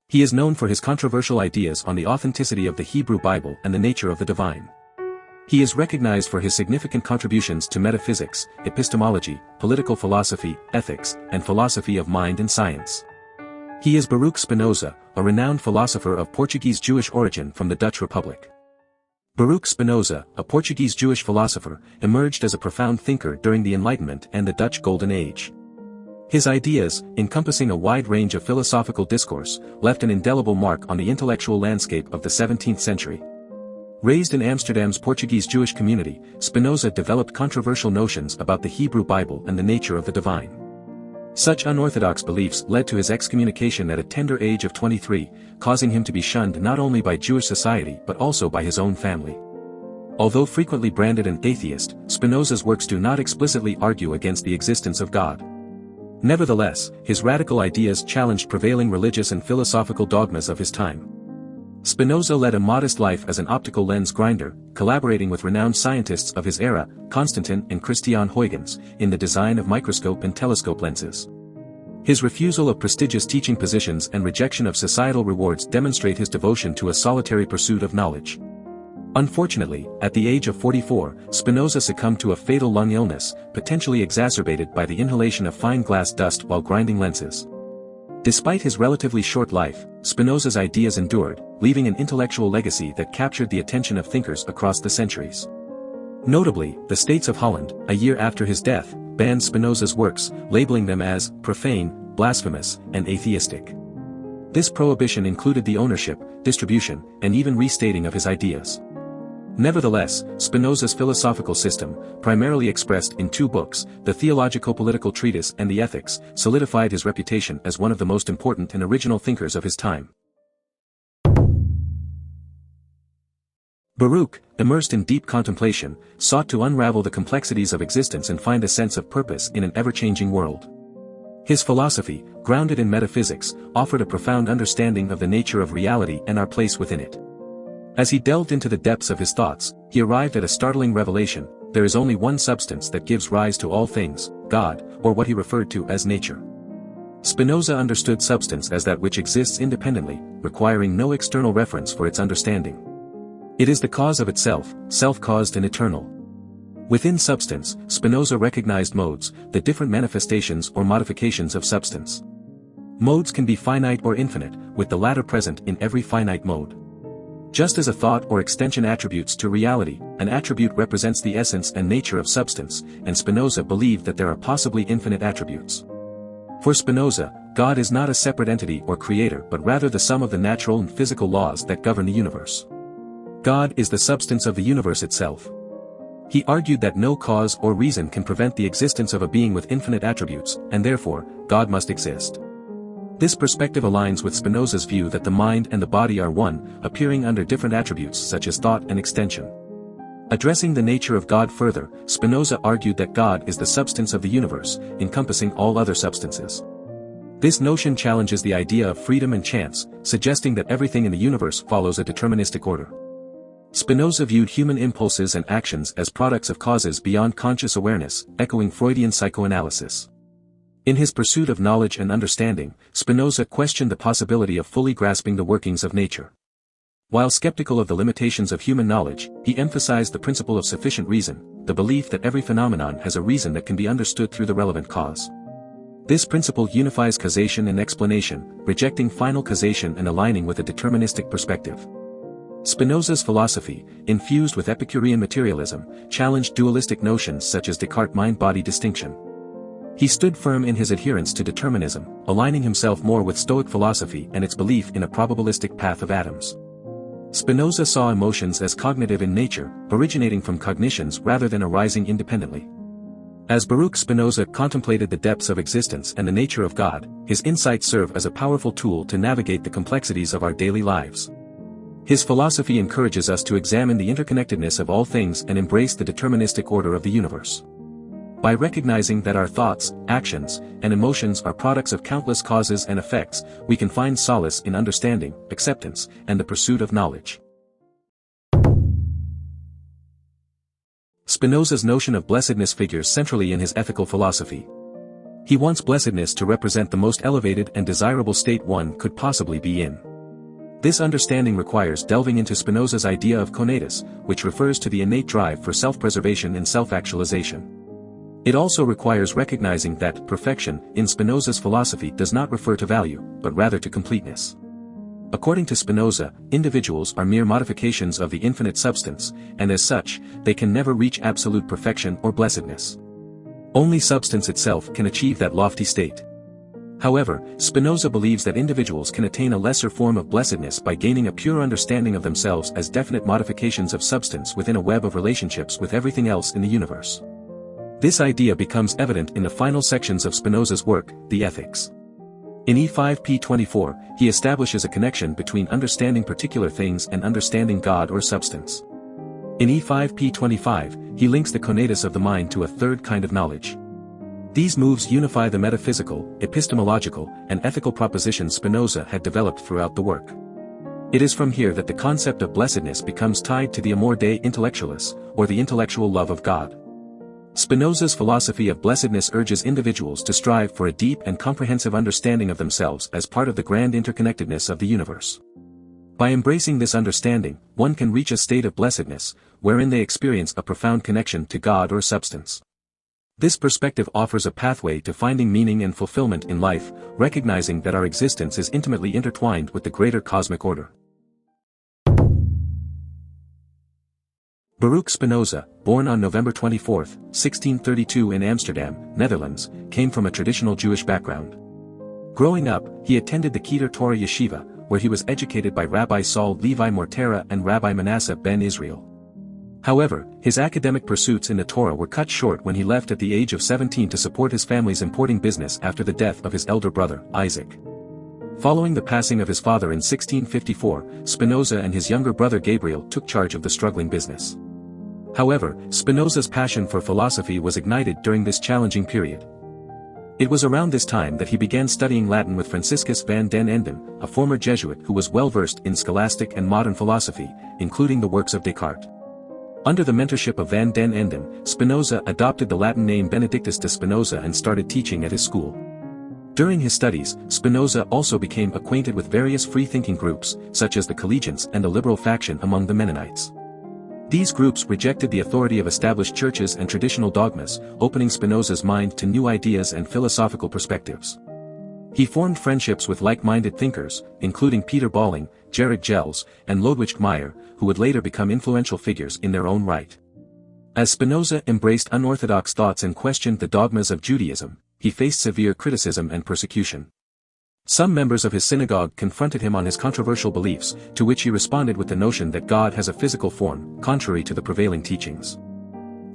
He is known for his controversial ideas on the authenticity of the Hebrew Bible and the nature of the divine. He is recognized for his significant contributions to metaphysics, epistemology, political philosophy, ethics, and philosophy of mind and science. He is Baruch Spinoza, a renowned philosopher of Portuguese-Jewish origin from the Dutch Republic. Baruch Spinoza, a Portuguese-Jewish philosopher, emerged as a profound thinker during the Enlightenment and the Dutch Golden Age. His ideas, encompassing a wide range of philosophical discourse, left an indelible mark on the intellectual landscape of the 17th century. Raised in Amsterdam's Portuguese-Jewish community, Spinoza developed controversial notions about the Hebrew Bible and the nature of the divine. Such unorthodox beliefs led to his excommunication at a tender age of 23, causing him to be shunned not only by Jewish society but also by his own family. Although frequently branded an atheist, Spinoza's works do not explicitly argue against the existence of God. Nevertheless, his radical ideas challenged prevailing religious and philosophical dogmas of his time. Spinoza led a modest life as an optical lens grinder, collaborating with renowned scientists of his era, Constantin and Christian Huygens, in the design of microscope and telescope lenses. His refusal of prestigious teaching positions and rejection of societal rewards demonstrate his devotion to a solitary pursuit of knowledge. Unfortunately, at the age of 44, Spinoza succumbed to a fatal lung illness, potentially exacerbated by the inhalation of fine glass dust while grinding lenses. Despite his relatively short life, Spinoza's ideas endured, leaving an intellectual legacy that captured the attention of thinkers across the centuries. Notably, the States of Holland, a year after his death, banned Spinoza's works, labeling them as profane, blasphemous, and atheistic. This prohibition included the ownership, distribution, and even restating of his ideas. Nevertheless, Spinoza's philosophical system, primarily expressed in two books, the Theological Political Treatise and the Ethics, solidified his reputation as one of the most important and original thinkers of his time. Baruch, immersed in deep contemplation, sought to unravel the complexities of existence and find a sense of purpose in an ever-changing world. His philosophy, grounded in metaphysics, offered a profound understanding of the nature of reality and our place within it. As he delved into the depths of his thoughts, he arrived at a startling revelation: there is only one substance that gives rise to all things, God, or what he referred to as nature. Spinoza understood substance as that which exists independently, requiring no external reference for its understanding. It is the cause of itself, self-caused and eternal. Within substance, Spinoza recognized modes, the different manifestations or modifications of substance. Modes can be finite or infinite, with the latter present in every finite mode. Just as a thought or extension attributes to reality, an attribute represents the essence and nature of substance, and Spinoza believed that there are possibly infinite attributes. For Spinoza, God is not a separate entity or creator but rather the sum of the natural and physical laws that govern the universe. God is the substance of the universe itself. He argued that no cause or reason can prevent the existence of a being with infinite attributes, and therefore, God must exist. This perspective aligns with Spinoza's view that the mind and the body are one, appearing under different attributes such as thought and extension. Addressing the nature of God further, Spinoza argued that God is the substance of the universe, encompassing all other substances. This notion challenges the idea of freedom and chance, suggesting that everything in the universe follows a deterministic order. Spinoza viewed human impulses and actions as products of causes beyond conscious awareness, echoing Freudian psychoanalysis. In his pursuit of knowledge and understanding, Spinoza questioned the possibility of fully grasping the workings of nature. While skeptical of the limitations of human knowledge, he emphasized the principle of sufficient reason, the belief that every phenomenon has a reason that can be understood through the relevant cause. This principle unifies causation and explanation, rejecting final causation and aligning with a deterministic perspective. Spinoza's philosophy, infused with Epicurean materialism, challenged dualistic notions such as Descartes' mind-body distinction. He stood firm in his adherence to determinism, aligning himself more with Stoic philosophy and its belief in a probabilistic path of atoms. Spinoza saw emotions as cognitive in nature, originating from cognitions rather than arising independently. As Baruch Spinoza contemplated the depths of existence and the nature of God, his insights serve as a powerful tool to navigate the complexities of our daily lives. His philosophy encourages us to examine the interconnectedness of all things and embrace the deterministic order of the universe. By recognizing that our thoughts, actions, and emotions are products of countless causes and effects, we can find solace in understanding, acceptance, and the pursuit of knowledge. Spinoza's notion of blessedness figures centrally in his ethical philosophy. He wants blessedness to represent the most elevated and desirable state one could possibly be in. This understanding requires delving into Spinoza's idea of conatus, which refers to the innate drive for self-preservation and self-actualization. It also requires recognizing that perfection, in Spinoza's philosophy, does not refer to value, but rather to completeness. According to Spinoza, individuals are mere modifications of the infinite substance, and as such, they can never reach absolute perfection or blessedness. Only substance itself can achieve that lofty state. However, Spinoza believes that individuals can attain a lesser form of blessedness by gaining a pure understanding of themselves as definite modifications of substance within a web of relationships with everything else in the universe. This idea becomes evident in the final sections of Spinoza's work, the Ethics. In E5p24, he establishes a connection between understanding particular things and understanding God or substance. In E5p25, he links the conatus of the mind to a third kind of knowledge. These moves unify the metaphysical, epistemological, and ethical propositions Spinoza had developed throughout the work. It is from here that the concept of blessedness becomes tied to the amor Dei intellectualis, or the intellectual love of God. Spinoza's philosophy of blessedness urges individuals to strive for a deep and comprehensive understanding of themselves as part of the grand interconnectedness of the universe. By embracing this understanding, one can reach a state of blessedness, wherein they experience a profound connection to God or substance. This perspective offers a pathway to finding meaning and fulfillment in life, recognizing that our existence is intimately intertwined with the greater cosmic order. Baruch Spinoza, born on November 24, 1632 in Amsterdam, Netherlands, came from a traditional Jewish background. Growing up, he attended the Keter Torah Yeshiva, where he was educated by Rabbi Saul Levi Mortera and Rabbi Manasseh ben Israel. However, his academic pursuits in the Torah were cut short when he left at the age of 17 to support his family's importing business after the death of his elder brother, Isaac. Following the passing of his father in 1654, Spinoza and his younger brother Gabriel took charge of the struggling business. However, Spinoza's passion for philosophy was ignited during this challenging period. It was around this time that he began studying Latin with Franciscus van den Enden, a former Jesuit who was well versed in scholastic and modern philosophy, including the works of Descartes. Under the mentorship of van den Enden, Spinoza adopted the Latin name Benedictus de Spinoza and started teaching at his school. During his studies, Spinoza also became acquainted with various free-thinking groups, such as the Collegians and the liberal faction among the Mennonites. These groups rejected the authority of established churches and traditional dogmas, opening Spinoza's mind to new ideas and philosophical perspectives. He formed friendships with like-minded thinkers, including Peter Balling, Gerard Gels, and Ludwig Meyer, who would later become influential figures in their own right. As Spinoza embraced unorthodox thoughts and questioned the dogmas of Judaism, he faced severe criticism and persecution. Some members of his synagogue confronted him on his controversial beliefs, to which he responded with the notion that God has a physical form, contrary to the prevailing teachings.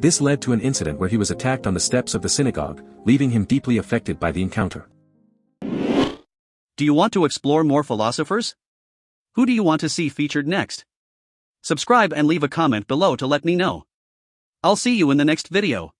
This led to an incident where he was attacked on the steps of the synagogue, leaving him deeply affected by the encounter. Do you want to explore more philosophers? Who do you want to see featured next? Subscribe and leave a comment below to let me know. I'll see you in the next video.